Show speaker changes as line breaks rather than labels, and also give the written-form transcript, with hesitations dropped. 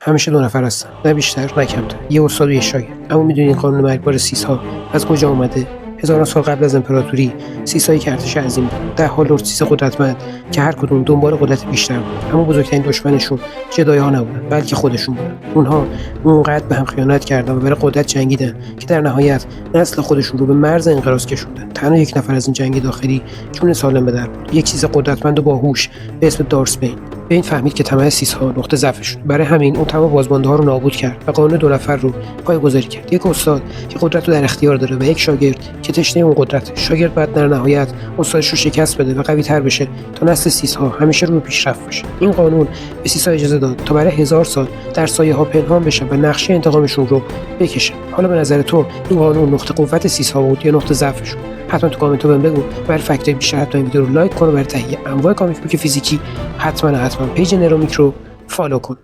همیشه 2 نفر هستن، نه بیشتر نه کمتر، یه استاد و یه شاگرد. اما میدونی این قانون مرگبار سیس‌ها از کجا اومده؟ هزاران سال قبل از امپراتوری سیس‌های که ارتش عظیم بود، 10 لرد سیس قدرتمند که هر کدوم دنبال قدرت بیشتر بود. اما بزرگترین دشمنشون جدایی‌ها نبودن، بلکه خودشون بودن. اونها اونقدر به هم خیانت کردن و برای قدرت جنگیدن که در نهایت نسل خودشون رو به مرز انقراض کشوندن. تنها یک نفر از این جنگ داخلی جون سالم به در برد، یک چیز قدرتمند و باهوش به اسم دارث بین. بین فهمید که طمع سیس‌ها نقطه ضعفشون. برای همین اون تمام بازمانده‌ها رو نابود کرد و قانون 2 نفر رو پایه‌گذاری کرد. یک استاد که قدرت رو در اختیار داره و یک شاگرد که تشنه اون قدرته. شاگرد بعد در نهایت استادش رو شکست بده و قوی‌تر بشه تا نسل سیس‌ها همیشه رو به پیشرفت باشه. این قانون به سیس‌ها اجازه داد تا برای 1000 سال در سایه‌ها پنهان بشن و نقشه انتقامشون رو بکشن. حالا به نظر تو این قانون نقطه قوت سیس‌ها بود یا نقطه ضعفشون؟ حتما تو کامنت بهم بگو. برای فکتای بیشتر حتما این ویدیو رو لایک کن و برای تهیه انواع کامیک بوک فیزیکی حتما پیج نرومیک رو فالو کن.